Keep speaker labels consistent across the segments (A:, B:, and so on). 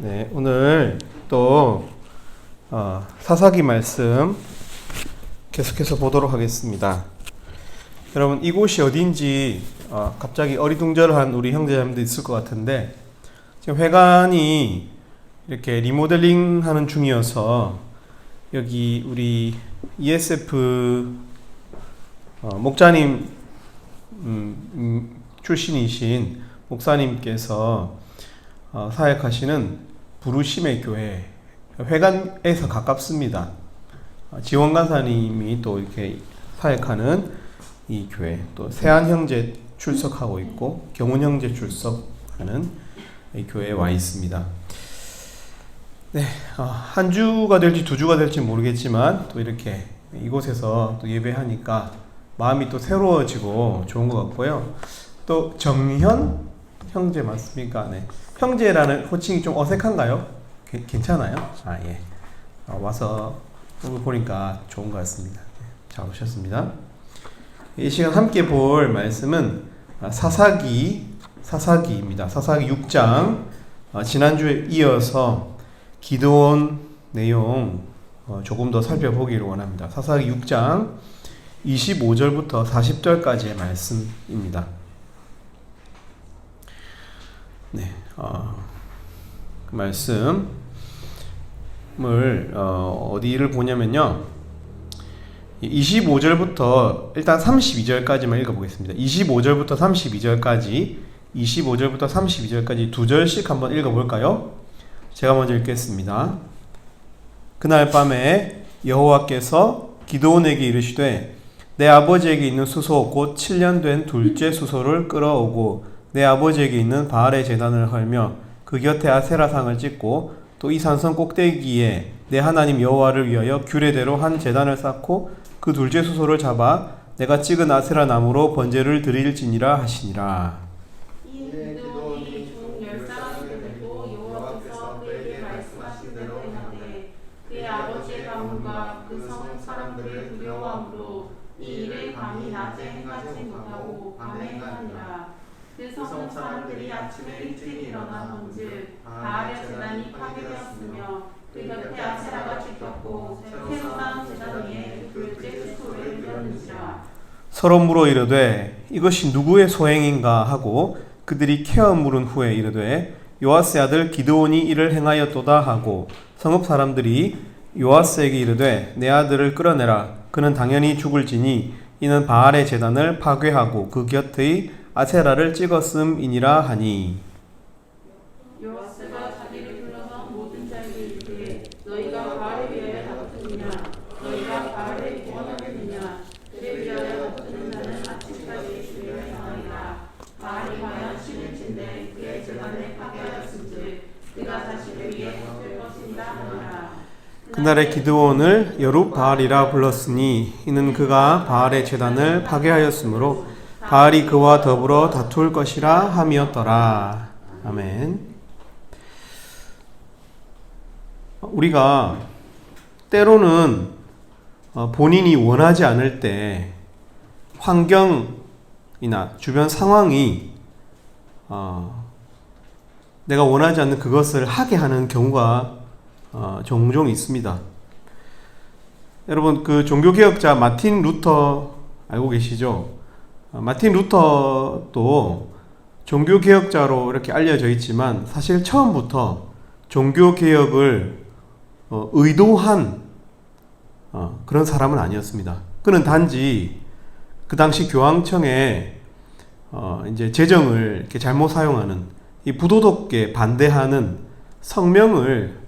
A: 네, 오늘 또 사사기 말씀 계속해서 보도록 하겠습니다. 여러분, 이곳이 어딘지 갑자기 어리둥절한 우리 형제자매도 있을 것 같은데, 지금 회관이 이렇게 리모델링 하는 중이어서 여기 우리 ESF 목자님 출신이신 목사님께서 사역하시는 부르심의 교회 회관에서 가깝습니다. 지원 간사님이 또 이렇게 사역하는 이 교회, 또 세안 형제 출석하고 있고 경훈 형제 출석하는 이 교회에 와 있습니다. 네, 한 주가 될지 두 주가 될지 모르겠지만 또 이렇게 이곳에서 또 예배하니까 마음이 또 새로워지고 좋은 것 같고요. 또 정현 형제 맞습니까? 네. 형제라는 호칭이 좀 어색한가요? 괜찮아요? 예. 와서 보니까 좋은 것 같습니다. 잘 오셨습니다. 이 시간 함께 볼 말씀은 사사기입니다. 사사기 6장. 지난주에 이어서 기드온 내용 조금 더 살펴보기를 원합니다. 사사기 6장 25절부터 40절까지의 말씀입니다. 네, 그 말씀을 어디를 보냐면요, 25절부터 일단 32절까지만 읽어보겠습니다. 25절부터 32절까지 두 절씩 한번 읽어볼까요? 제가 먼저 읽겠습니다. 그날 밤에 여호와께서 기드온에게 이르시되 내 아버지에게 있는 수소 곧 7년 된 둘째 수소를 끌어오고 내 아버지에게 있는 바알의 제단을 헐며 그 곁에 아세라상을 찍고 또 이 산성 꼭대기에 내 하나님 여호와를 위하여 규례대로 한 제단을 쌓고 그 둘째 수소를 잡아 내가 찍은 아세라 나무로 번제를 드릴지니라 하시니라.
B: 이 기드온이 종 10사람이 되고 여호와께서 그에게 말씀하신 대로 행하되 그의 아버지의 가문과 그 성 사람들의 두려워함으로 이 일을 밤이 낮에 행하지 못하고 밤에 행하니라. 그 성 사람들이 아침에 일찍 일어나 본즉 바알의 제단이 파괴되었으며 그 곁에 아세라가 찍혔고 새로 쌓은 제단 위에 둘째 수소를 들였는지라.
A: 서로 물어 이르되 이것이 누구의 소행인가 하고 그들이 캐어 물은 후에 이르되 요아스의 아들 기드온이 이를 행하였도다 하고 성읍 사람들이 요아스에게 이르되 내 아들을 끌어내라. 그는 당연히 죽을지니 이는 바알의 제단을 파괴하고 그 곁의 아세라를 찍었음이니라 하니.
B: 요아스가 자기를 불러서 모든 자에게 이르되 너희가 바알을 위하여 다투느냐 너희가 바알을 구원하겠느냐 그를 위하여 다투는 자는 아침까지 주를 행하리라. 바알이 과연 10일째인데 그의 제단을 파괴하였은즉 그가 자신을 위해 다툴 것이니라 하니라.
A: 그날의 기드온을 여룹바알이라 불렀으니 이는 그가 바알의 제단을 파괴하였으므로 바알이 그와 더불어 다툴 것이라 함이었더라. 아멘. 우리가 때로는 본인이 원하지 않을 때 환경이나 주변 상황이 내가 원하지 않는 그것을 하게 하는 경우가 종종 있습니다. 여러분, 그 종교개혁자 마틴 루터 알고 계시죠? 마틴 루터도 종교개혁자로 이렇게 알려져 있지만 사실 처음부터 종교개혁을 의도한 그런 사람은 아니었습니다. 그는 단지 그 당시 교황청에 이제 재정을 이렇게 잘못 사용하는 이 부도덕에 반대하는 성명을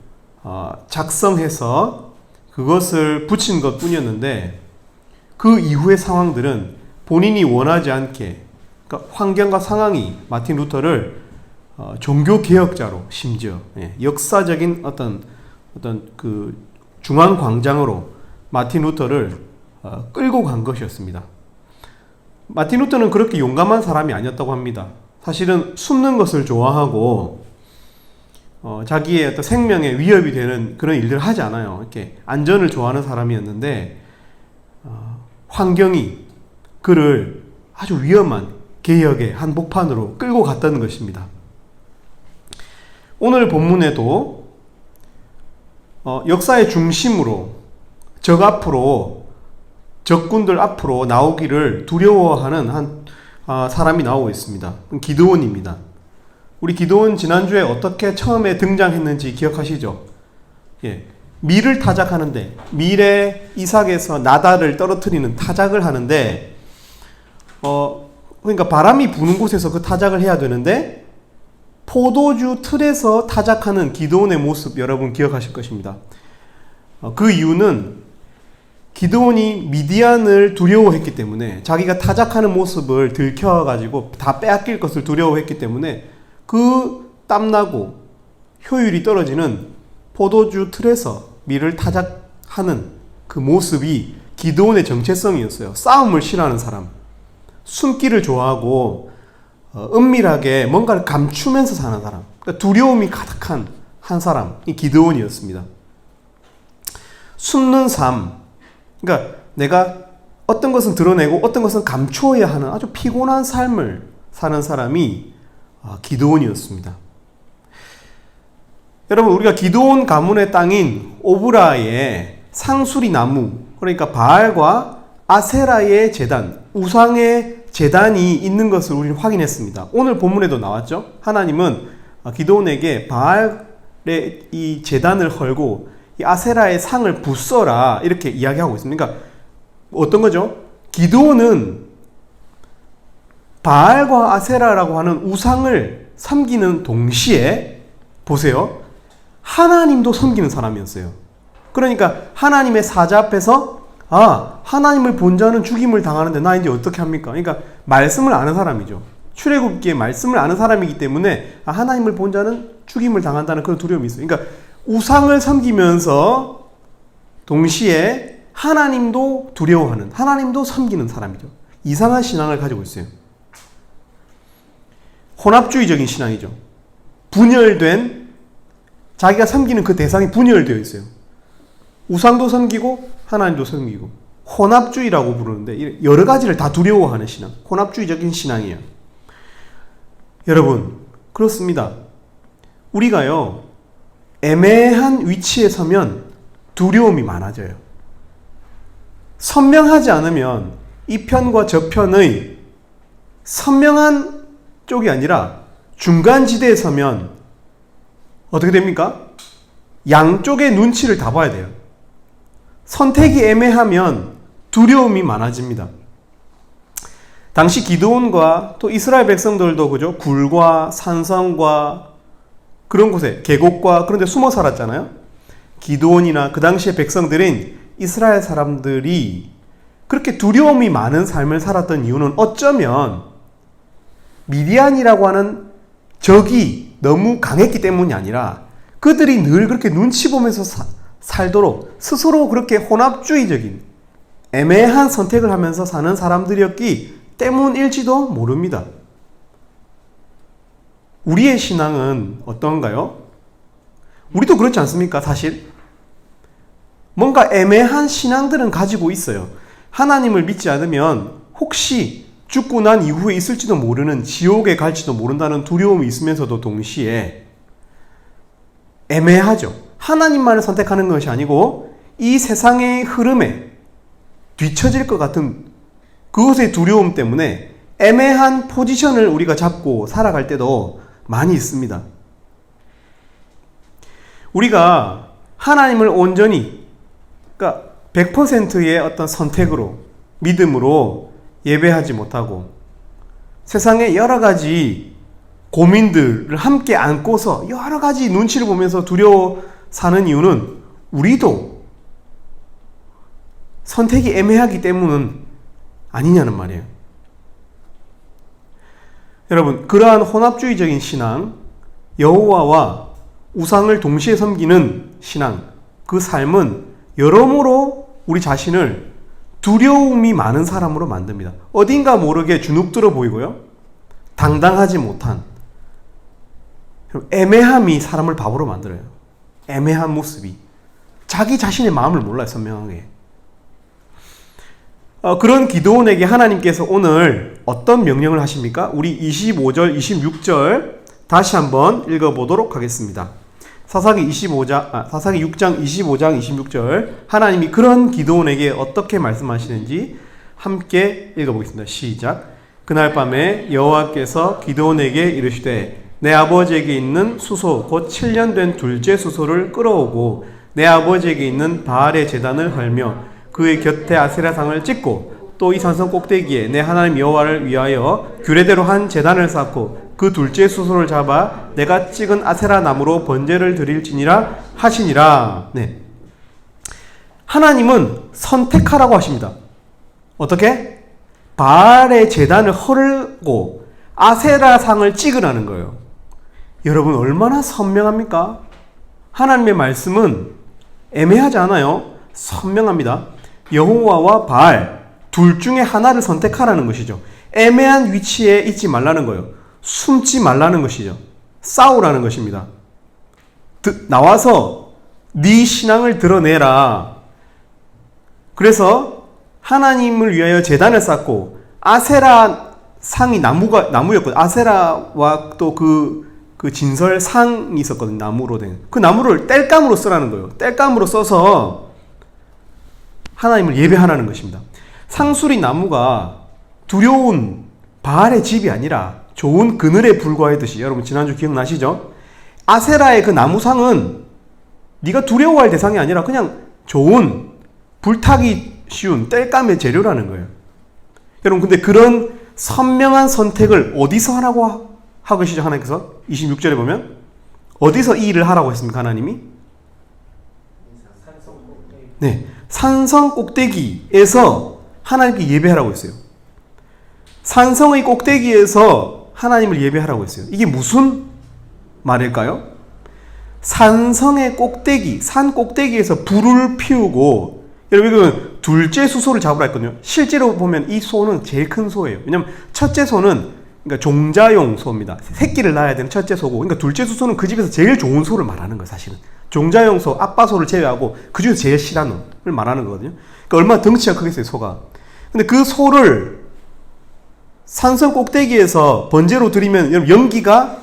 A: 작성해서 그것을 붙인 것 뿐이었는데 그 이후의 상황들은 본인이 원하지 않게, 그러니까 환경과 상황이 마틴 루터를 종교개혁자로 심지어 역사적인 어떤 그 중앙 광장으로 마틴 루터를 끌고 간 것이었습니다. 마틴 루터는 그렇게 용감한 사람이 아니었다고 합니다. 사실은 숨는 것을 좋아하고 자기의 어떤 생명에 위협이 되는 그런 일들을 하지 않아요. 이렇게 안전을 좋아하는 사람이었는데 환경이 그를 아주 위험한 개혁의 한복판으로 끌고 갔다는 것입니다. 오늘 본문에도 역사의 중심으로 적 앞으로 적군들 앞으로 나오기를 두려워하는 한 사람이 나오고 있습니다. 기드온입니다. 우리 기드온 지난주에 어떻게 처음에 등장했는지 기억하시죠? 예, 밀을 타작하는데 밀의 이삭에서 나달을 떨어뜨리는 타작을 하는데 그러니까 바람이 부는 곳에서 그 타작을 해야 되는데 포도주 틀에서 타작하는 기드온의 모습 여러분 기억하실 것입니다. 그 이유는 기드온이 미디안을 두려워했기 때문에 자기가 타작하는 모습을 들켜가지고 다 빼앗길 것을 두려워했기 때문에 그 땀나고 효율이 떨어지는 포도주 틀에서 밀을 타작하는 그 모습이 기드온의 정체성이었어요. 싸움을 싫어하는 사람, 숨기를 좋아하고 은밀하게 뭔가를 감추면서 사는 사람, 그러니까 두려움이 가득한 한 사람이 기드온이었습니다. 숨는 삶, 그러니까 내가 어떤 것은 드러내고 어떤 것은 감추어야 하는 아주 피곤한 삶을 사는 사람이 기드온이었습니다. 여러분, 우리가 기드온 가문의 땅인 오브라의 상수리 나무, 그러니까 바알과 아세라의 제단, 우상의 제단이 있는 것을 우리는 확인했습니다. 오늘 본문에도 나왔죠. 하나님은 기드온에게 바알의 이 제단을 헐고 이 아세라의 상을 부숴라 이렇게 이야기하고 있습니다. 그러니까 어떤 거죠? 기드온은 바알과 아세라라고 하는 우상을 섬기는 동시에 보세요. 하나님도 섬기는 사람이었어요. 그러니까 하나님의 사자 앞에서 하나님을 본 자는 죽임을 당하는데 나 이제 어떻게 합니까? 그러니까 말씀을 아는 사람이죠. 출애굽기의 말씀을 아는 사람이기 때문에 하나님을 본 자는 죽임을 당한다는 그런 두려움이 있어요. 그러니까 우상을 섬기면서 동시에 하나님도 두려워하는, 하나님도 섬기는 사람이죠. 이상한 신앙을 가지고 있어요. 혼합주의적인 신앙이죠. 분열된, 자기가 섬기는 그 대상이 분열되어 있어요. 우상도 섬기고 하나님도 섬기고 혼합주의라고 부르는데 여러 가지를 다 두려워하는 신앙, 혼합주의적인 신앙이에요. 여러분, 그렇습니다. 우리가요 애매한 위치에 서면 두려움이 많아져요. 선명하지 않으면 이 편과 저 편의 선명한 쪽이 아니라 중간지대에 서면 어떻게 됩니까? 양쪽의 눈치를 다 봐야 돼요. 선택이 애매하면 두려움이 많아집니다. 당시 기드온과 또 이스라엘 백성들도 그죠? 굴과 산성과 그런 곳에 계곡과 그런 데 숨어 살았잖아요. 기드온이나 그 당시의 백성들인 이스라엘 사람들이 그렇게 두려움이 많은 삶을 살았던 이유는 어쩌면 미디안이라고 하는 적이 너무 강했기 때문이 아니라 그들이 늘 그렇게 눈치 보면서 살도록 스스로 그렇게 혼합주의적인 애매한 선택을 하면서 사는 사람들이었기 때문일지도 모릅니다. 우리의 신앙은 어떤가요? 우리도 그렇지 않습니까? 사실 뭔가 애매한 신앙들은 가지고 있어요. 하나님을 믿지 않으면 혹시 죽고 난 이후에 있을지도 모르는 지옥에 갈지도 모른다는 두려움이 있으면서도 동시에 애매하죠. 하나님만을 선택하는 것이 아니고 이 세상의 흐름에 뒤처질 것 같은 그것의 두려움 때문에 애매한 포지션을 우리가 잡고 살아갈 때도 많이 있습니다. 우리가 하나님을 온전히, 그러니까 100%의 어떤 선택으로, 믿음으로 예배하지 못하고 세상의 여러 가지 고민들을 함께 안고서 여러 가지 눈치를 보면서 두려워 사는 이유는 우리도 선택이 애매하기 때문은 아니냐는 말이에요. 여러분, 그러한 혼합주의적인 신앙, 여호와와 우상을 동시에 섬기는 신앙, 그 삶은 여러모로 우리 자신을 두려움이 많은 사람으로 만듭니다. 어딘가 모르게 주눅들어 보이고요. 당당하지 못한 애매함이 사람을 바보로 만들어요. 애매한 모습이. 자기 자신의 마음을 몰라요, 선명하게. 그런 기드온에게 하나님께서 오늘 어떤 명령을 하십니까? 우리 25절, 26절 다시 한번 읽어보도록 하겠습니다. 사사기 6장 25장 26절 하나님이 그런 기드온에게 어떻게 말씀하시는지 함께 읽어보겠습니다. 시작. 그날 밤에 여호와께서 기드온에게 이르시되 내 아버지에게 있는 수소 곧 7년 된 둘째 수소를 끌어오고 내 아버지에게 있는 바알의 제단을 헐며 그의 곁에 아세라상을 찍고 또 이 산성 꼭대기에 내 하나님 여호와를 위하여 규례대로 한 제단을 쌓고 그 둘째 수소를 잡아 내가 찍은 아세라 나무로 번제를 드릴지니라 하시니라. 네. 하나님은 선택하라고 하십니다. 어떻게? 바알의 제단을 헐고 아세라상을 찍으라는 거예요. 여러분 얼마나 선명합니까? 하나님의 말씀은 애매하지 않아요. 선명합니다. 여호와와 바알 둘 중에 하나를 선택하라는 것이죠. 애매한 위치에 있지 말라는 거예요. 숨지 말라는 것이죠. 싸우라는 것입니다. 나와서 네 신앙을 드러내라. 그래서 하나님을 위하여 제단을 쌓고 아세라 상이 나무였거든요. 아세라와 또 그 진설 상이 있었거든요. 나무로 된. 그 나무를 땔감으로 쓰라는 거예요. 땔감으로 써서 하나님을 예배하라는 것입니다. 상수리 나무가 두려운 바알의 집이 아니라 좋은 그늘에 불과하듯이, 여러분 지난주 기억나시죠? 아세라의 그 나무상은 네가 두려워할 대상이 아니라 그냥 좋은 불타기 쉬운 땔감의 재료라는 거예요. 여러분 근데 그런 선명한 선택을 어디서 하라고 하고 계시죠? 하나님께서 26절에 보면 어디서 이 일을 하라고 했습니까? 하나님이? 네, 산성 꼭대기에서 하나님께 예배하라고 했어요. 산성의 꼭대기에서 하나님을 예배하라고 했어요. 이게 무슨 말일까요? 산성의 꼭대기, 산 꼭대기에서 불을 피우고, 여러분 둘째 수소를 잡으라 했거든요. 실제로 보면 이 소는 제일 큰 소예요. 왜냐면 첫째 소는 그러니까 종자용 소입니다. 새끼를 낳아야 되는 첫째 소고, 그러니까 둘째 수소는 그 집에서 제일 좋은 소를 말하는 거예요. 사실은 종자용 소, 아빠 소를 제외하고 그 중에서 제일 실한 놈을 말하는 거거든요. 그러니까 얼마나 덩치가 크겠어요, 소가. 근데 그 소를 산성 꼭대기에서 번제로 드리면 여러분 연기가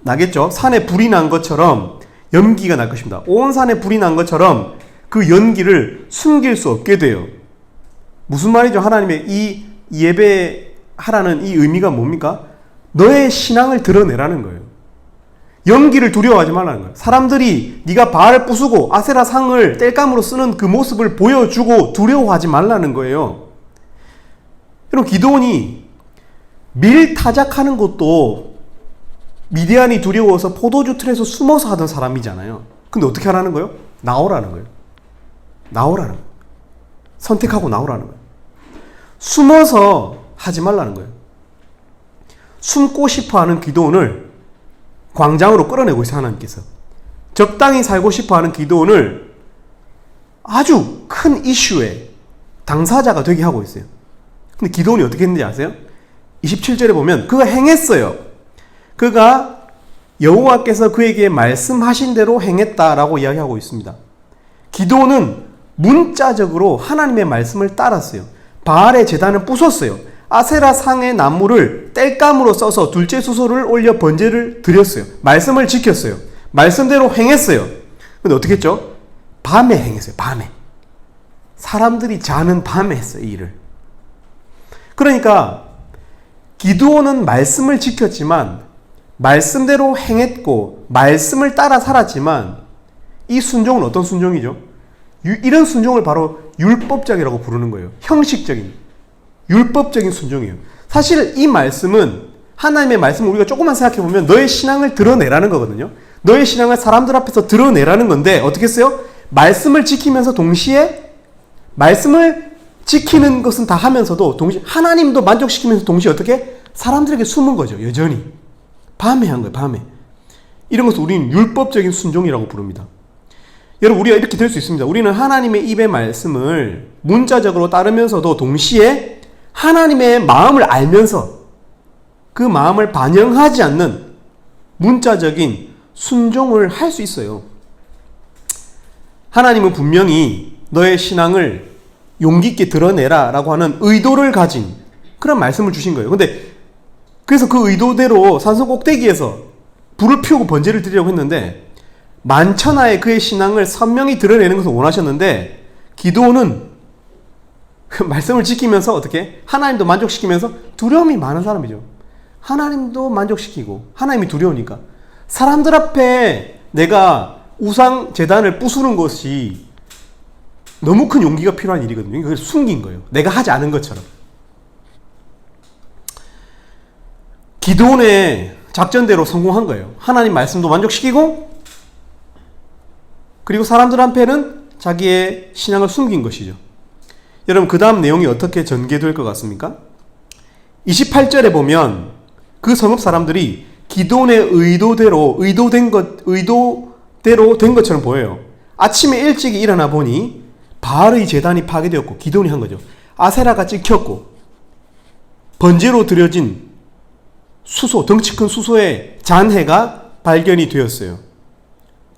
A: 나겠죠. 산에 불이 난 것처럼 연기가 날 것입니다. 온 산에 불이 난 것처럼 그 연기를 숨길 수 없게 돼요. 무슨 말이죠? 하나님의 이 예배하라는 이 의미가 뭡니까? 너의 신앙을 드러내라는 거예요. 연기를 두려워하지 말라는 거예요. 사람들이 네가 바알을 부수고 아세라 상을 땔감으로 쓰는 그 모습을 보여주고 두려워하지 말라는 거예요. 여러분 기드온이 밀타작하는 것도 미디안이 두려워서 포도주 틀에서 숨어서 하던 사람이잖아요. 근데 어떻게 하라는 거예요? 나오라는 거예요. 나오라는 거예요. 선택하고 나오라는 거예요. 숨어서 하지 말라는 거예요. 숨고 싶어하는 기드온을 광장으로 끌어내고 있어요. 하나님께서 적당히 살고 싶어하는 기드온을 아주 큰 이슈의 당사자가 되게 하고 있어요. 근데 기드온이 어떻게 했는지 아세요? 27절에 보면 그가 행했어요. 그가 여호와께서 그에게 말씀하신 대로 행했다라고 이야기하고 있습니다. 기드온은 문자적으로 하나님의 말씀을 따랐어요. 바알의 제단을 부쉈어요. 아세라 상의 나무를 땔감으로 써서 둘째 수소를 올려 번제를 드렸어요. 말씀을 지켰어요. 말씀대로 행했어요. 근데 어떻게 했죠? 밤에 행했어요. 밤에. 사람들이 자는 밤에 했어요. 이 일을. 그러니까 기드온은 말씀을 지켰지만 말씀대로 행했고 말씀을 따라 살았지만 이 순종은 어떤 순종이죠? 이런 순종을 바로 율법적이라고 부르는 거예요. 형식적인 율법적인 순종이에요. 사실 이 말씀은 하나님의 말씀을 우리가 조금만 생각해보면 너의 신앙을 드러내라는 거거든요. 너의 신앙을 사람들 앞에서 드러내라는 건데 어떻게 했어요? 말씀을 지키면서 동시에 말씀을 지키는 것은 다 하면서도 동시에 하나님도 만족시키면서 동시에 어떻게? 사람들에게 숨은 거죠. 여전히. 밤에 한 거예요. 밤에. 이런 것을 우리는 율법적인 순종이라고 부릅니다. 여러분 우리가 이렇게 될 수 있습니다. 우리는 하나님의 입의 말씀을 문자적으로 따르면서도 동시에 하나님의 마음을 알면서 그 마음을 반영하지 않는 문자적인 순종을 할 수 있어요. 하나님은 분명히 너의 신앙을 용기 있게 드러내라 라고 하는 의도를 가진 그런 말씀을 주신 거예요. 근데 그래서 그 의도대로 산성 꼭대기에서 불을 피우고 번제를 드리려고 했는데 만천하에 그의 신앙을 선명히 드러내는 것을 원하셨는데 기드온은 그 말씀을 지키면서 어떻게 하나님도 만족시키면서 두려움이 많은 사람이죠. 하나님도 만족시키고 하나님이 두려우니까 사람들 앞에 내가 우상 제단을 부수는 것이 너무 큰 용기가 필요한 일이거든요. 그걸 숨긴 거예요. 내가 하지 않은 것처럼. 기드온의 작전대로 성공한 거예요. 하나님 말씀도 만족시키고 그리고 사람들 앞에는 자기의 신앙을 숨긴 것이죠. 여러분 그 다음 내용이 어떻게 전개될 것 같습니까? 28절에 보면 그 성읍 사람들이 기드온의 의도대로 된 것처럼 보여요. 아침에 일찍 일어나 보니 바알의 제단이 파괴되었고 기드온이 한 거죠. 아세라가 찍혔고 번제로 드려진 수소, 덩치 큰 수소의 잔해가 발견이 되었어요.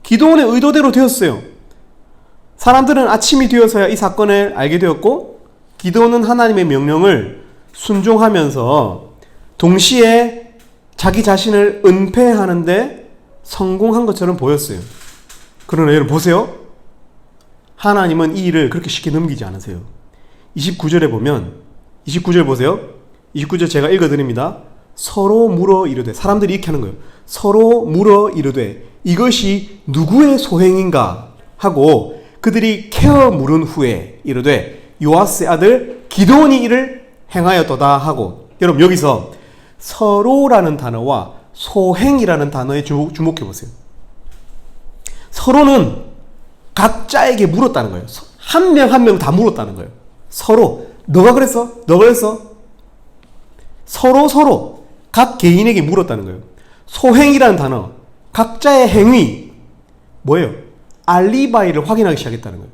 A: 기드온의 의도대로 되었어요. 사람들은 아침이 되어서야 이 사건을 알게 되었고 기드온은 하나님의 명령을 순종하면서 동시에 자기 자신을 은폐하는데 성공한 것처럼 보였어요. 그러나 여러분 보세요. 하나님은 이 일을 그렇게 쉽게 넘기지 않으세요. 29절에 보면 29절 보세요. 29절 제가 읽어드립니다. 서로 물어 이르되 사람들이 이렇게 하는 거예요. 서로 물어 이르되 이것이 누구의 소행인가 하고 그들이 캐어 물은 후에 이르되 요아스의 아들 기드온이 이를 행하였도다 하고 여러분 여기서 서로라는 단어와 소행이라는 단어에 주목해 보세요. 서로는 각자에게 물었다는 거예요. 한 명 한 명 다 물었다는 거예요. 서로 너가 그랬어? 너가 그랬어? 서로 각 개인에게 물었다는 거예요. 소행이라는 단어 각자의 행위 뭐예요? 알리바이를 확인하기 시작했다는 거예요.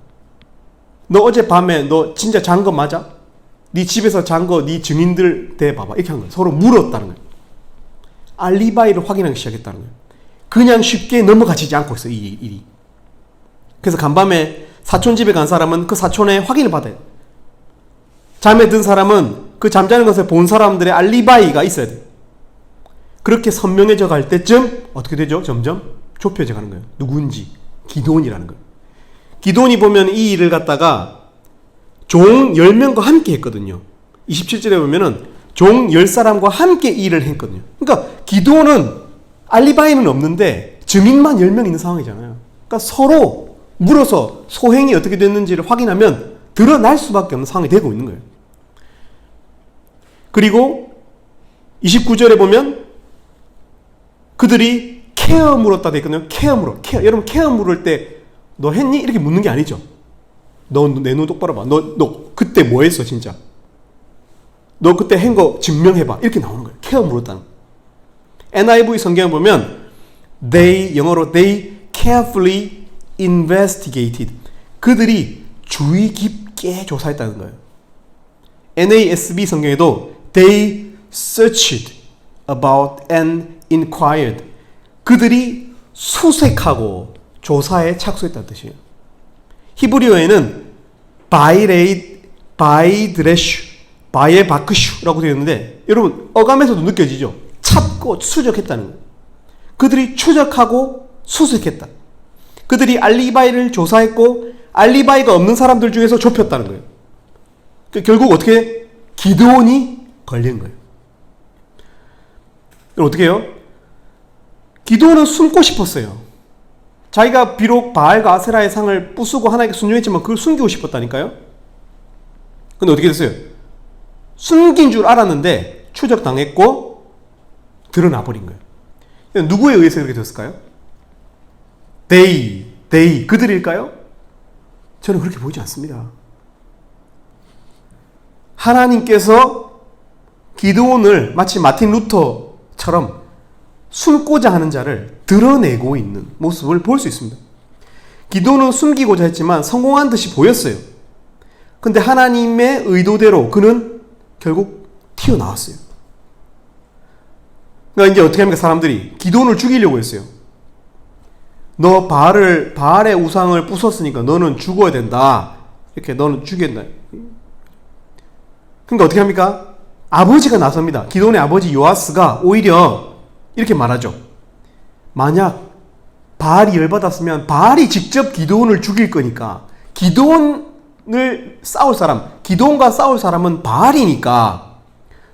A: 너 어젯밤에 너 진짜 잔 거 맞아? 네 집에서 잔 거 네 증인들 대봐봐 이렇게 한 거예요. 서로 물었다는 거예요. 알리바이를 확인하기 시작했다는 거예요. 그냥 쉽게 넘어가지 않고 있어 이 일이. 그래서 간밤에 사촌 집에 간 사람은 그 사촌의 확인을 받아요. 잠에 든 사람은 그 잠자는 것을 본 사람들의 알리바이가 있어야 돼요. 그렇게 선명해져 갈 때쯤 어떻게 되죠? 점점 좁혀져 가는 거예요. 누군지 기드온이라는 거예요. 기드온이 보면 이 일을 갖다가 종 10명과 함께 했거든요. 27절에 보면은 종 10사람과 함께 이 일을 했거든요. 그러니까 기드온은 알리바이는 없는데 증인만 10명 있는 상황이잖아요. 그러니까 서로 물어서 소행이 어떻게 됐는지를 확인하면 드러날 수밖에 없는 상황이 되고 있는 거예요. 그리고 29절에 보면 그들이 케어 물었다 돼 있거든요. 케어 물어. 여러분 케어 물을 때 너 했니? 이렇게 묻는 게 아니죠. 너 내 눈 똑바로 봐. 너 그때 뭐 했어 진짜? 너 그때 한 거 증명해봐. 이렇게 나오는 거예요. 케어 물었다는. NIV 성경을 보면 영어로 they carefully investigated. 그들이 주의 깊게 조사했다는 거예요. NASB 성경에도 they searched about and inquired. 그들이 수색하고 조사에 착수했다는 뜻이에요. 히브리어에는 바이드레슈라고 되어 있는데 여러분 어감에서도 느껴지죠? 찾고 추적했다는 거예요. 그들이 추적하고 수색했다. 그들이 알리바이를 조사했고 알리바이가 없는 사람들 중에서 좁혔다는 거예요. 결국 어떻게 기드온이 걸린 거예요. 어떻게 해요? 기드온은 숨고 싶었어요. 자기가 비록 바알과 아세라의 상을 부수고 하나님께 순종했지만 그걸 숨기고 싶었다니까요. 근데 어떻게 됐어요? 숨긴 줄 알았는데 추적당했고 드러나 버린 거예요. 누구에 의해서 그렇게 됐을까요? 그들일까요? 저는 그렇게 보이지 않습니다. 하나님께서 기드온을 마치 마틴 루터처럼 숨고자 하는 자를 드러내고 있는 모습을 볼 수 있습니다. 기드온은 숨기고자 했지만 성공한 듯이 보였어요. 근데 하나님의 의도대로 그는 결국 튀어나왔어요. 그러니까 이제 어떻게 합니까? 사람들이 기드온을 죽이려고 했어요. 너 바알의 우상을 부쉈으니까 너는 죽어야 된다. 이렇게 너는 죽였다. 그러니까 어떻게 합니까? 아버지가 나섭니다. 기드온의 아버지 요아스가 오히려 이렇게 말하죠. 만약 바알이 열받았으면 바알이 직접 기드온을 죽일 거니까 기드온을 싸울 사람, 기드온과 싸울 사람은 바알이니까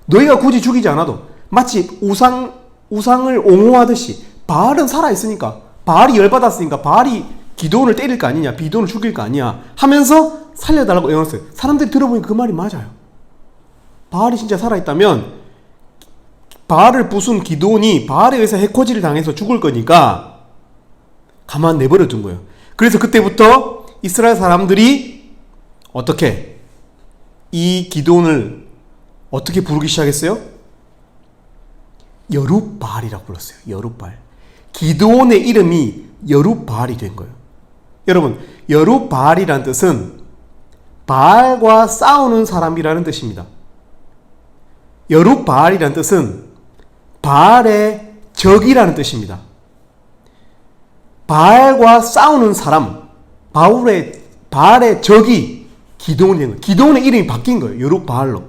A: 너희가 굳이 죽이지 않아도 마치 우상을 옹호하듯이 바알은 살아있으니까 바알이 열받았으니까 바알이 기드온을 때릴 거 아니냐, 기드온을 죽일 거 아니냐 하면서 살려달라고 애원했어요. 사람들이 들어보니까 그 말이 맞아요. 바알이 진짜 살아있다면 바알을 부순 기드온이 바알에 의해서 해코지를 당해서 죽을 거니까 가만 내버려 둔 거예요. 그래서 그때부터 이스라엘 사람들이 어떻게 이 기드온을 어떻게 부르기 시작했어요? 여룻바알이라고 불렀어요. 여룻바알. 기드온의 이름이 여룻바알이 된 거예요. 여러분, 여룻바알이라는 뜻은 바알과 싸우는 사람이라는 뜻입니다. 여룻바알이라는 뜻은 바알의 적이라는 뜻입니다. 바알과 싸우는 사람, 바알의 적이 기드온이 된 거예요. 기드온의 이름이 바뀐 거예요. 여룻바알로.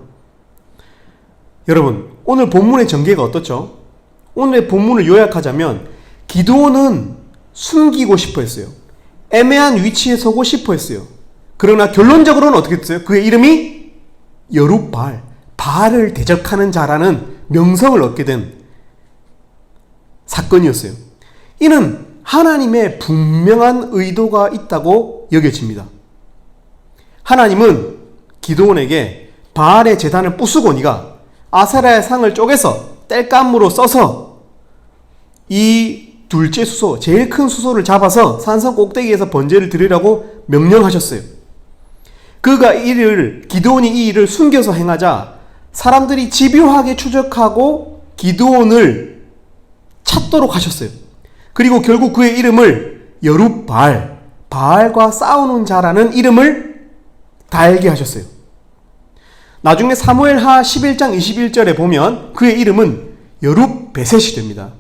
A: 여러분, 오늘 본문의 전개가 어떻죠? 오늘의 본문을 요약하자면 기드온은 숨기고 싶어 했어요. 애매한 위치에 서고 싶어 했어요. 그러나 결론적으로는 어떻게 됐어요? 그의 이름이 여룻바알, 바알을 대적하는 자라는 명성을 얻게 된 사건이었어요. 이는 하나님의 분명한 의도가 있다고 여겨집니다. 하나님은 기드온에게 바알의 제단을 부수고 네가 아세라의 상을 쪼개서 땔감으로 써서 이 둘째 수소, 제일 큰 수소를 잡아서 산성 꼭대기에서 번제를 드리라고 명령하셨어요. 기드온이 이 일을 숨겨서 행하자 사람들이 집요하게 추적하고 기드온을 찾도록 하셨어요. 그리고 결국 그의 이름을 여룻바알, 바알과 싸우는 자라는 이름을 달게 하셨어요. 나중에 사무엘하 11장 21절에 보면 그의 이름은 여룻베셋이 됩니다.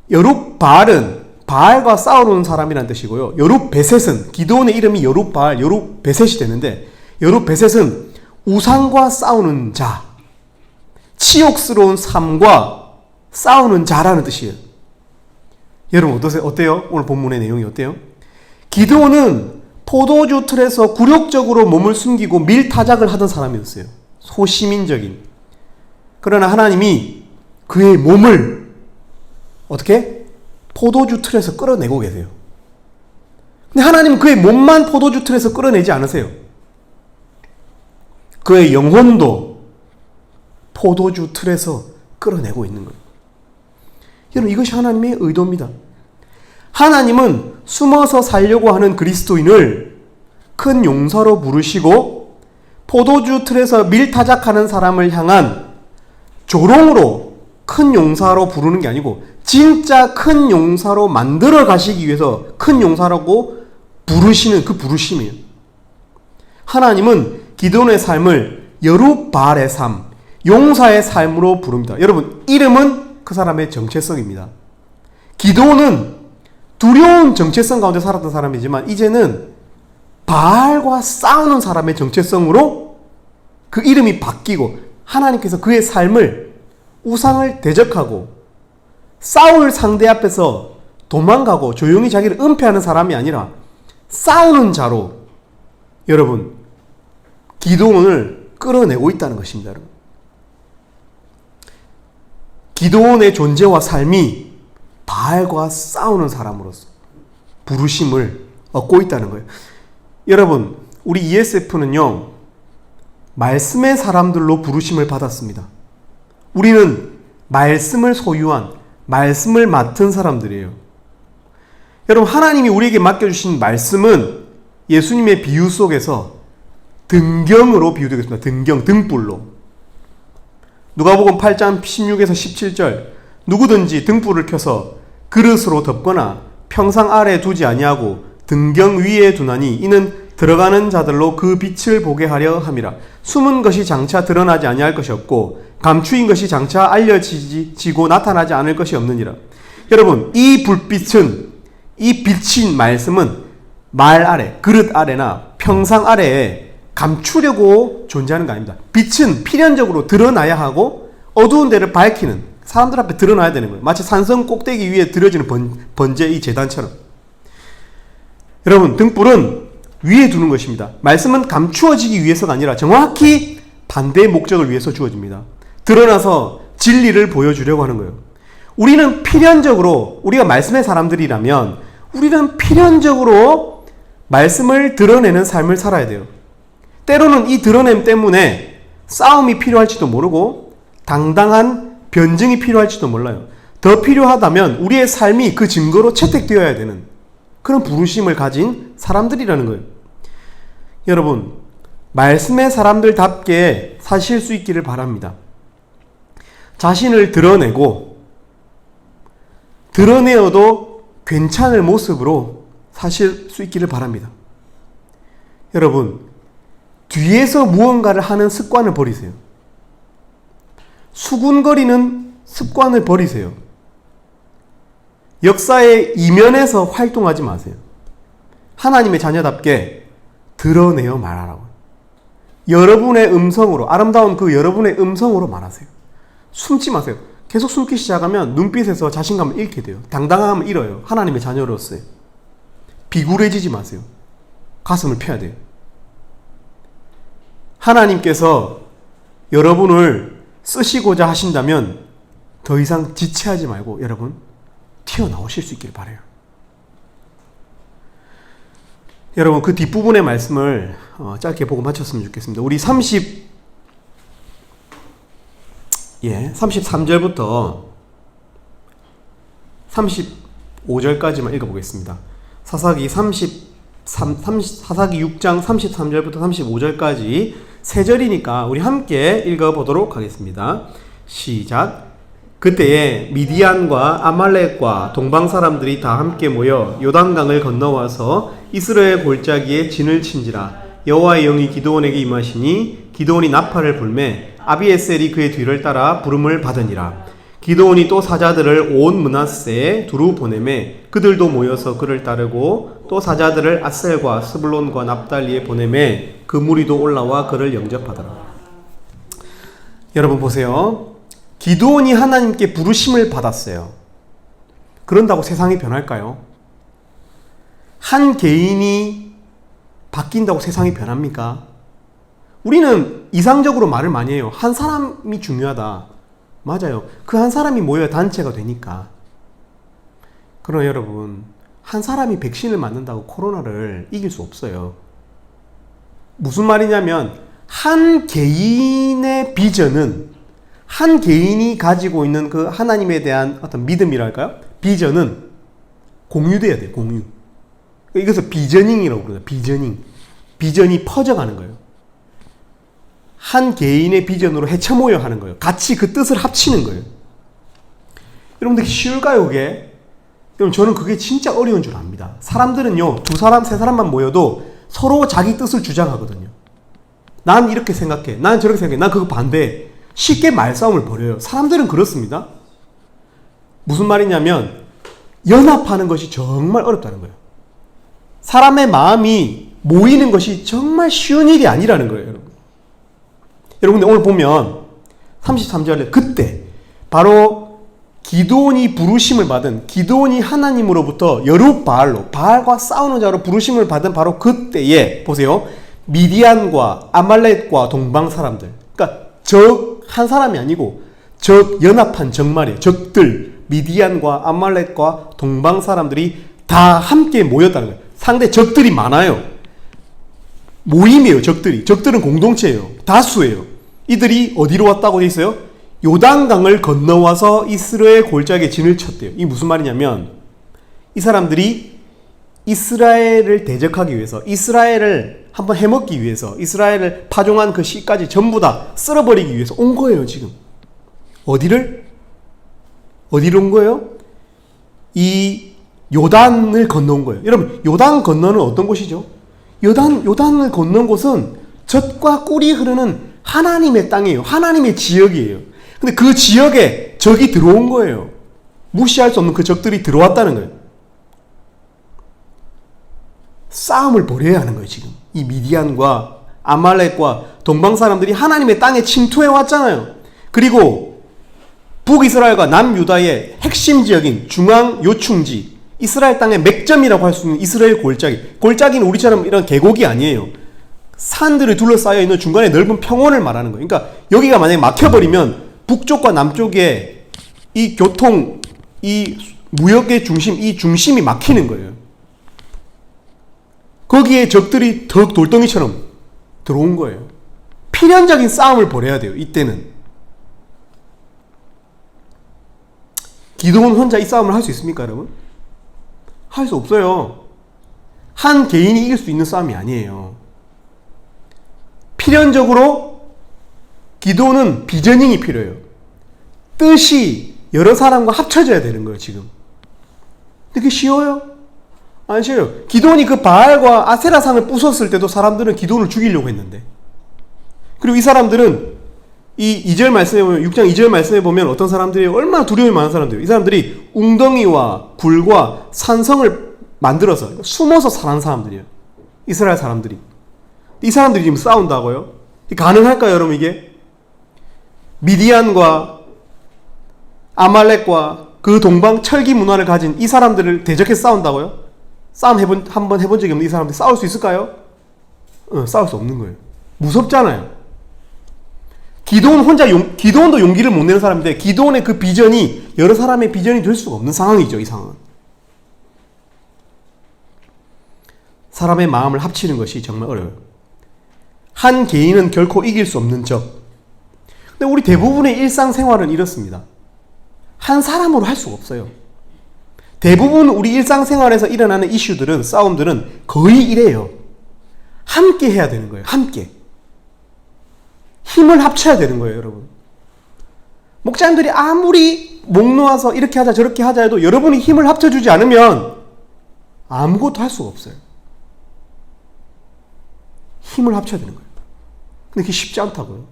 A: 여룻바알은 바알과 싸우는 사람이라는 뜻이고요. 여룻베셋은 기드온의 이름이 여룻바알, 여룻베셋이 되는데 여룻베셋은 우상과 싸우는 자, 치욕스러운 삶과 싸우는 자라는 뜻이에요. 여러분 어때요? 오늘 본문의 내용이 어때요? 기드온은 포도주 틀에서 굴욕적으로 몸을 숨기고 밀타작을 하던 사람이었어요. 소시민적인. 그러나 하나님이 그의 몸을 어떻게? 포도주 틀에서 끌어내고 계세요. 근데 하나님은 그의 몸만 포도주 틀에서 끌어내지 않으세요. 그의 영혼도 포도주 틀에서 끌어내고 있는 거예요. 여러분 이것이 하나님의 의도입니다. 하나님은 숨어서 살려고 하는 그리스도인을 큰 용사로 부르시고 포도주 틀에서 밀타작하는 사람을 향한 조롱으로 큰 용사로 부르는 게 아니고 진짜 큰 용사로 만들어 가시기 위해서 큰 용사라고 부르시는 그 부르심이에요. 하나님은 기드온의 삶을 여룻바알의 삶, 용사의 삶으로 부릅니다. 여러분 이름은 그 사람의 정체성입니다. 기드온은 두려운 정체성 가운데 살았던 사람이지만 이제는 바알과 싸우는 사람의 정체성으로 그 이름이 바뀌고 하나님께서 그의 삶을 우상을 대적하고 싸울 상대 앞에서 도망가고 조용히 자기를 은폐하는 사람이 아니라 싸우는 자로 여러분 기드온을 끌어내고 있다는 것입니다. 여러분. 기드온의 존재와 삶이 바알과 싸우는 사람으로서 부르심을 얻고 있다는 거예요. 여러분 우리 ESF는요 말씀의 사람들로 부르심을 받았습니다. 우리는 말씀을 소유한 말씀을 맡은 사람들이에요. 여러분 하나님이 우리에게 맡겨주신 말씀은 예수님의 비유 속에서 등경으로 비유되겠습니다. 등불로. 누가복음 8장 16에서 17절 누구든지 등불을 켜서 그릇으로 덮거나 평상 아래에 두지 아니하고 등경 위에 두나니 이는 들어가는 자들로 그 빛을 보게 하려 함이라. 숨은 것이 장차 드러나지 아니할 것이 없고 감추인 것이 장차 알려지고 나타나지 않을 것이 없느니라. 여러분 이 불빛은 이 빛인 말씀은 말 아래, 그릇 아래나 평상 아래에 감추려고 존재하는 거 아닙니다. 빛은 필연적으로 드러나야 하고 어두운 데를 밝히는 사람들 앞에 드러나야 되는 거예요. 마치 산성 꼭대기 위에 드려지는 번제 이 제단처럼. 여러분, 등불은 위에 두는 것입니다. 말씀은 감추어지기 위해서가 아니라 정확히 반대의 목적을 위해서 주어집니다. 드러나서 진리를 보여주려고 하는 거예요. 우리는 필연적으로, 우리가 말씀의 사람들이라면 우리는 필연적으로 말씀을 드러내는 삶을 살아야 돼요. 때로는 이 드러냄 때문에 싸움이 필요할지도 모르고 당당한 변증이 필요할지도 몰라요. 더 필요하다면 우리의 삶이 그 증거로 채택되어야 되는 그런 부르심을 가진 사람들이라는 거예요. 여러분, 말씀의 사람들답게 사실 수 있기를 바랍니다. 자신을 드러내고 드러내어도 괜찮을 모습으로 사실 수 있기를 바랍니다. 여러분, 뒤에서 무언가를 하는 습관을 버리세요. 수군거리는 습관을 버리세요. 역사의 이면에서 활동하지 마세요. 하나님의 자녀답게 드러내어 말하라고. 여러분의 음성으로, 아름다운 그 여러분의 음성으로 말하세요. 숨지 마세요. 계속 숨기 시작하면 눈빛에서 자신감을 잃게 돼요. 당당함을 잃어요. 하나님의 자녀로서의. 비굴해지지 마세요. 가슴을 펴야 돼요. 하나님께서 여러분을 쓰시고자 하신다면 더 이상 지체하지 말고 여러분 튀어나오실 수 있길 바라요. 여러분, 그 뒷부분의 말씀을 짧게 보고 마쳤으면 좋겠습니다. 우리 33절부터 35절까지만 읽어보겠습니다. 사사기 6장 33절부터 35절까지 세 절이니까 우리 함께 읽어보도록 하겠습니다. 시작. 그때에 미디안과 아말렉과 동방 사람들이 다 함께 모여 요단강을 건너와서 이스라엘 골짜기에 진을 친지라. 여호와의 영이 기드온에게 임하시니 기드온이 나팔을 불매 아비에셀이 그의 뒤를 따라 부름을 받으니라. 기드온이 또 사자들을 온 므낫세에 두루 보내매 그들도 모여서 그를 따르고 또 사자들을 아셀과 스불론과 납달리에 보내매 그 무리도 올라와 그를 영접하더라. 여러분 보세요. 기드온이 하나님께 부르심을 받았어요. 그런다고 세상이 변할까요? 한 개인이 바뀐다고 세상이 변합니까? 우리는 이상적으로 말을 많이 해요. 한 사람이 중요하다. 맞아요. 그 한 사람이 모여야 단체가 되니까. 그러나 여러분, 한 사람이 백신을 맞는다고 코로나를 이길 수 없어요. 무슨 말이냐면 한 개인의 비전은, 한 개인이 가지고 있는 그 하나님에 대한 어떤 믿음이랄까요? 비전은 공유돼야 돼요. 공유. 이것을 비저닝이라고 그러죠. 비저닝. 비전이 퍼져가는 거예요. 한 개인의 비전으로 헤쳐 모여 하는 거예요. 같이 그 뜻을 합치는 거예요. 여러분들 쉬울까요, 그게? 여러분, 저는 그게 진짜 어려운 줄 압니다. 사람들은요, 두 사람, 세 사람만 모여도 서로 자기 뜻을 주장하거든요. 난 이렇게 생각해. 난 저렇게 생각해. 난 그거 반대해. 쉽게 말싸움을 벌여요. 사람들은 그렇습니다. 무슨 말이냐면 연합하는 것이 정말 어렵다는 거예요. 사람의 마음이 모이는 것이 정말 쉬운 일이 아니라는 거예요, 여러분. 여러분들 오늘 보면 33절에 그때 바로 기드온이 부르심을 받은, 기드온이 하나님으로부터 여룻바알로, 바알과 싸우는 자로 부르심을 받은 바로 그때에 보세요. 미디안과 아말렉과 동방 사람들, 그러니까 적 한 사람이 아니고 적, 연합한 적 말이에요. 적들, 미디안과 아말렉과 동방 사람들이 다 함께 모였다는 거예요. 상대 적들이 많아요. 모임이에요. 적들은 공동체예요. 다수예요. 이들이 어디로 왔다고 돼 있어요? 요단강을 건너와서 이스라엘 골짜기에 진을 쳤대요. 이게 무슨 말이냐면 이 사람들이 이스라엘을 대적하기 위해서, 이스라엘을 한번 해먹기 위해서, 이스라엘을 파종한 그 씨까지 전부 다 쓸어버리기 위해서 온 거예요. 지금 어디로 온 거예요? 이 요단을 건너온 거예요. 여러분, 요단 건너는 어떤 곳이죠? 요단을 건넌 곳은 젖과 꿀이 흐르는 하나님의 땅이에요. 하나님의 지역이에요. 근데 그 지역에 적이 들어온 거예요. 무시할 수 없는 그 적들이 들어왔다는 거예요. 싸움을 벌여야 하는 거예요. 지금 이 미디안과 아말렉과 동방 사람들이 하나님의 땅에 침투해 왔잖아요. 그리고 북이스라엘과 남유다의 핵심 지역인 중앙 요충지, 이스라엘 땅의 맥점이라고 할 수 있는 이스라엘 골짜기는 우리처럼 이런 계곡이 아니에요. 산들이 둘러싸여 있는 중간에 넓은 평원을 말하는 거예요. 그러니까 여기가 만약에 막혀버리면 북쪽과 남쪽에 이 교통, 이 무역의 중심, 이 중심이 막히는 거예요. 거기에 적들이 더 돌덩이처럼 들어온 거예요. 필연적인 싸움을 벌여야 돼요. 이때는. 기드온 혼자 이 싸움을 할 수 있습니까, 여러분? 할 수 없어요. 한 개인이 이길 수 있는 싸움이 아니에요. 필연적으로 기드온은 비저닝이 필요해요. 뜻이 여러 사람과 합쳐져야 되는 거예요, 지금. 근데 그게 쉬워요? 안 쉬워요. 기드온이 그 바알과 아세라상을 부쉈을 때도 사람들은 기드온을 죽이려고 했는데, 그리고 이 사람들은 이 2절 말씀해 보면, 6장 2절 말씀해 보면 어떤 사람들이 얼마나 두려움이 많은 사람들이에요. 이 사람들이 웅덩이와 굴과 산성을 만들어서 숨어서 사는 사람들이에요. 이스라엘 사람들이. 이 사람들이 지금 싸운다고요? 가능할까요, 여러분, 이게? 미디안과 아말렉과 그 동방 철기 문화를 가진 이 사람들을 대적해서 싸운다고요? 싸움 한번 해본 적이 없는 이 사람들이 싸울 수 있을까요? 싸울 수 없는 거예요. 무섭잖아요. 기드온도 용기를 못 내는 사람인데, 기드온의 그 비전이 여러 사람의 비전이 될 수가 없는 상황이죠, 이 상황은. 사람의 마음을 합치는 것이 정말 어려워요. 한 개인은 결코 이길 수 없는 적. 근데 우리 대부분의 일상생활은 이렇습니다. 한 사람으로 할 수가 없어요. 대부분 우리 일상생활에서 일어나는 이슈들은, 싸움들은 거의 이래요. 함께 해야 되는 거예요. 함께. 힘을 합쳐야 되는 거예요, 여러분. 목사님들이 아무리 목 놓아서 이렇게 하자 저렇게 하자 해도 여러분이 힘을 합쳐주지 않으면 아무것도 할 수가 없어요. 힘을 합쳐야 되는 거예요. 근데 그게 쉽지 않다고요.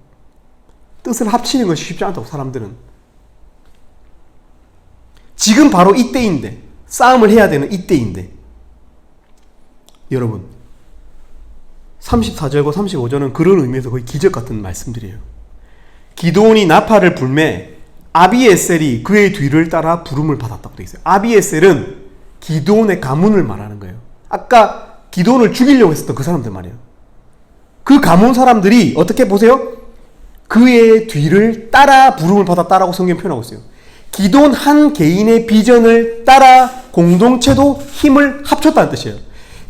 A: 뜻을 합치는 것이 쉽지 않다고, 사람들은. 지금 바로 이때인데, 싸움을 해야 되는 이때인데, 여러분 34절과 35절은 그런 의미에서 거의 기적 같은 말씀들이에요. 기드온이 나팔을 불매 아비에셀이 그의 뒤를 따라 부름을 받았다고 되어 있어요. 아비에셀은 기드온의 가문을 말하는 거예요. 아까 기드온을 죽이려고 했었던 그 사람들 말이에요. 그 가문 사람들이 어떻게 보세요? 그의 뒤를 따라 부름을 받았다라고 성경 표현하고 있어요. 기드온 한 개인의 비전을 따라 공동체도 힘을 합쳤다는 뜻이에요.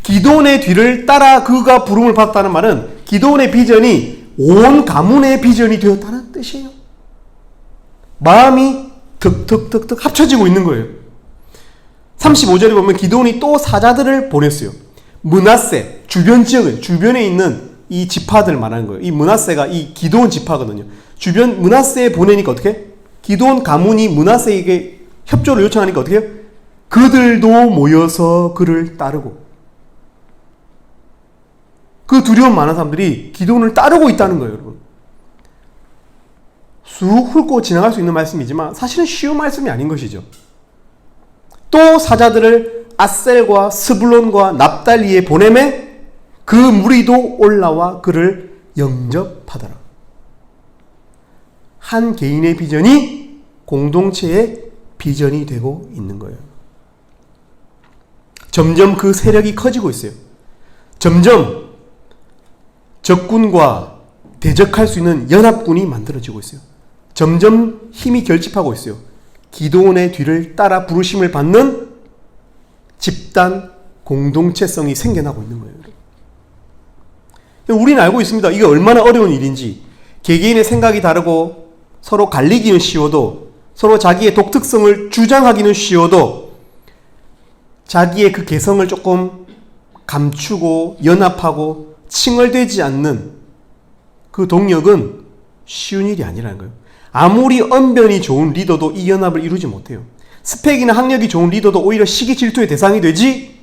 A: 기드온의 뒤를 따라 그가 부름을 받았다는 말은 기드온의 비전이 온 가문의 비전이 되었다는 뜻이에요. 마음이 득득득득 합쳐지고 있는 거예요. 35절에 보면 기드온이 또 사자들을 보냈어요. 므낫세, 주변 지역은, 주변에 있는 이 지파들 말하는 거예요. 이 므낫세가 이 기드온 지파거든요. 주변 므낫세에 보내니까 어떻게? 기드온 가문이 므낫세에게 협조를 요청하니까 어떻게 해요? 그들도 모여서 그를 따르고, 그 두려움 많은 사람들이 기드온을 따르고 있다는 거예요, 여러분. 쑥 훑고 지나갈 수 있는 말씀이지만 사실은 쉬운 말씀이 아닌 것이죠. 또 사자들을 아셀과 스불론과 납달리에 보내매 그 무리도 올라와 그를 영접하더라. 한 개인의 비전이 공동체의 비전이 되고 있는 거예요. 점점 그 세력이 커지고 있어요. 점점 적군과 대적할 수 있는 연합군이 만들어지고 있어요. 점점 힘이 결집하고 있어요. 기드온의 뒤를 따라 부르심을 받는 집단 공동체성이 생겨나고 있는 거예요. 우리는 알고 있습니다. 이게 얼마나 어려운 일인지. 개개인의 생각이 다르고 서로 갈리기는 쉬워도, 서로 자기의 독특성을 주장하기는 쉬워도, 자기의 그 개성을 조금 감추고 연합하고 칭얼대지 않는 그 동력은 쉬운 일이 아니라는 거예요. 아무리 언변이 좋은 리더도 이 연합을 이루지 못해요. 스펙이나 학력이 좋은 리더도 오히려 시기 질투의 대상이 되지,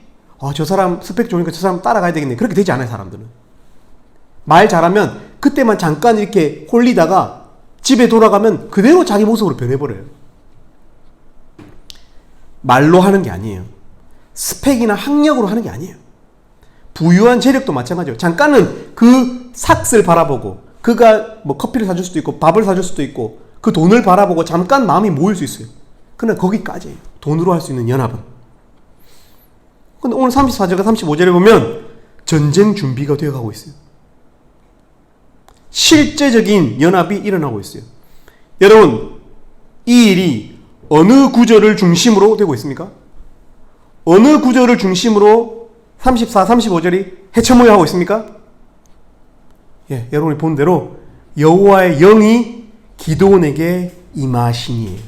A: 저 사람 스펙 좋으니까 저 사람 따라가야 되겠네. 그렇게 되지 않아요, 사람들은. 말 잘하면 그때만 잠깐 이렇게 홀리다가 집에 돌아가면 그대로 자기 모습으로 변해버려요. 말로 하는 게 아니에요. 스펙이나 학력으로 하는 게 아니에요. 부유한 재력도 마찬가지예요. 잠깐은 그 삭스를 바라보고, 그가 뭐 커피를 사줄 수도 있고 밥을 사줄 수도 있고 그 돈을 바라보고 잠깐 마음이 모일 수 있어요. 그러나 거기까지예요. 돈으로 할 수 있는 연합은. 근데 오늘 34절과 35절에 보면 전쟁 준비가 되어가고 있어요. 실제적인 연합이 일어나고 있어요. 여러분, 이 일이 어느 구절을 중심으로 되고 있습니까? 어느 구절을 중심으로 34, 35절이 해처모여하고 있습니까? 예, 여러분이 본 대로 여호와의 영이 기드온에게 임하시니에요.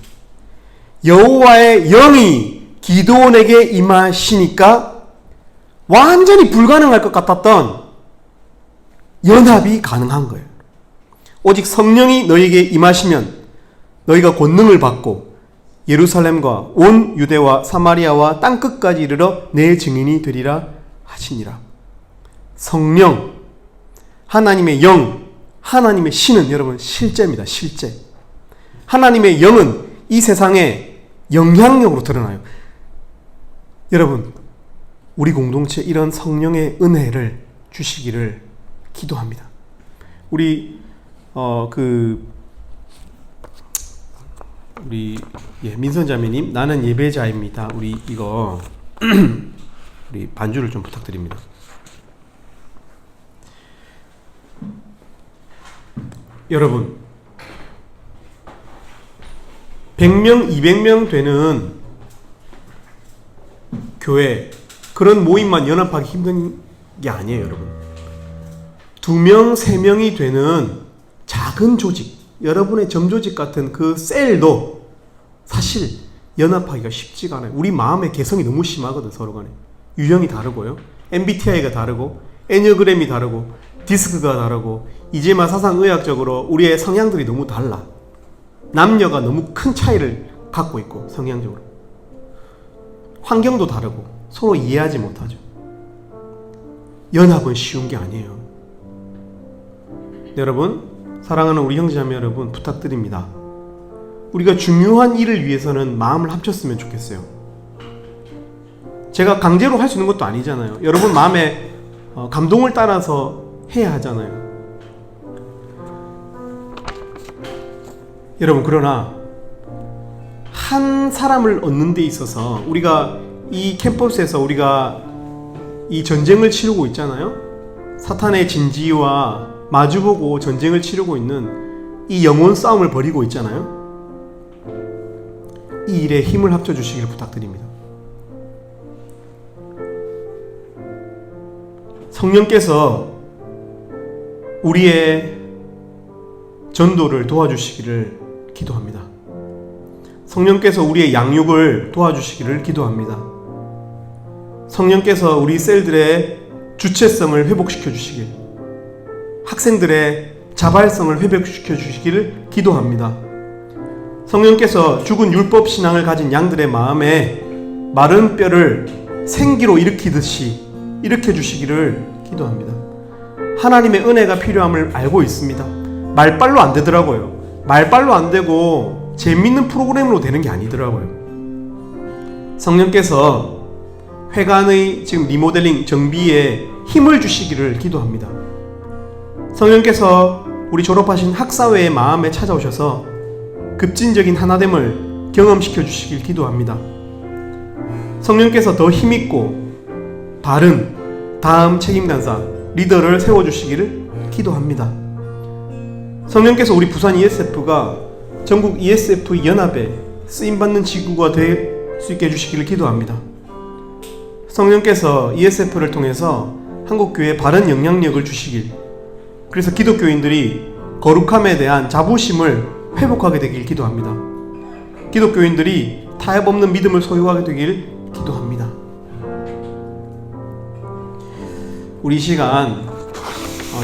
A: 여호와의 영이 기드온에게 임하시니까 완전히 불가능할 것 같았던 연합이 가능한 거예요. 오직 성령이 너희에게 임하시면 너희가 권능을 받고 예루살렘과 온 유대와 사마리아와 땅끝까지 이르러 내 증인이 되리라 하시니라. 성령, 하나님의 영, 하나님의 신은 여러분 실제입니다. 실제. 하나님의 영은 이 세상에 영향력으로 드러나요. 여러분, 우리 공동체 이런 성령의 은혜를 주시기를 기도합니다. 우리 민선자매님, 나는 예배자입니다. 우리 이거 우리 반주를 좀 부탁드립니다. 여러분, 100명, 200명 되는 교회, 그런 모임만 연합하기 힘든 게 아니에요, 여러분. 2명, 3명이 되는 작은 조직, 여러분의 점조직 같은 그 셀도 사실 연합하기가 쉽지가 않아요. 우리 마음의 개성이 너무 심하거든, 서로 간에. 유형이 다르고요. MBTI가 다르고, 애니어그램이 다르고, 디스크가 다르고, 이제만 사상의학적으로 우리의 성향들이 너무 달라. 남녀가 너무 큰 차이를 갖고 있고, 성향적으로. 환경도 다르고, 서로 이해하지 못하죠. 연합은 쉬운 게 아니에요. 여러분, 사랑하는 우리 형제자매 여러분, 부탁드립니다. 우리가 중요한 일을 위해서는 마음을 합쳤으면 좋겠어요. 제가 강제로 할 수 있는 것도 아니잖아요. 여러분 마음에 감동을 따라서 해야 하잖아요. 여러분, 그러나 한 사람을 얻는 데 있어서 우리가 이 캠퍼스에서 우리가 이 전쟁을 치르고 있잖아요. 사탄의 진지와 마주보고 전쟁을 치르고 있는 이 영혼 싸움을 벌이고 있잖아요. 이 일에 힘을 합쳐주시길 부탁드립니다. 성령께서 우리의 전도를 도와주시기를 기도합니다. 성령께서 우리의 양육을 도와주시기를 기도합니다. 성령께서 우리 셀들의 주체성을 회복시켜 주시길, 학생들의 자발성을 회복시켜 주시기를 기도합니다. 성령께서 죽은 율법 신앙을 가진 양들의 마음에 마른 뼈를 생기로 일으키듯이 일으켜 주시기를 기도합니다. 하나님의 은혜가 필요함을 알고 있습니다. 말빨로 안 되더라고요. 말빨로 안 되고 재밌는 프로그램으로 되는 게 아니더라고요. 성령께서 회관의 지금 리모델링 정비에 힘을 주시기를 기도합니다. 성령께서 우리 졸업하신 학사회의 마음에 찾아오셔서 급진적인 하나됨을 경험시켜 주시길 기도합니다. 성령께서 더 힘있고 바른 다음 책임간사 리더를 세워주시기를 기도합니다. 성령께서 우리 부산 ESF가 전국 ESF 연합에 쓰임받는 지구가 될 수 있게 해주시기를 기도합니다. 성령께서 ESF를 통해서 한국교회에 바른 영향력을 주시길, 그래서 기독교인들이 거룩함에 대한 자부심을 회복하게 되길 기도합니다. 기독교인들이 타협 없는 믿음을 소유하게 되길 기도합니다. 우리 이 시간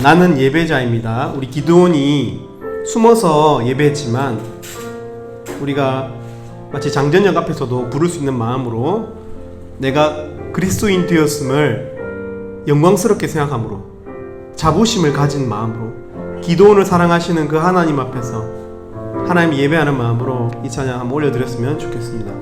A: 나는 예배자입니다. 우리 기드온이 숨어서 예배했지만 우리가 마치 장전역 앞에서도 부를 수 있는 마음으로 내가 그리스도인 되었음을 영광스럽게 생각함으로 자부심을 가진 마음으로 기드온을 사랑하시는 그 하나님 앞에서 하나님 예배하는 마음으로 이 찬양 한번 올려드렸으면 좋겠습니다.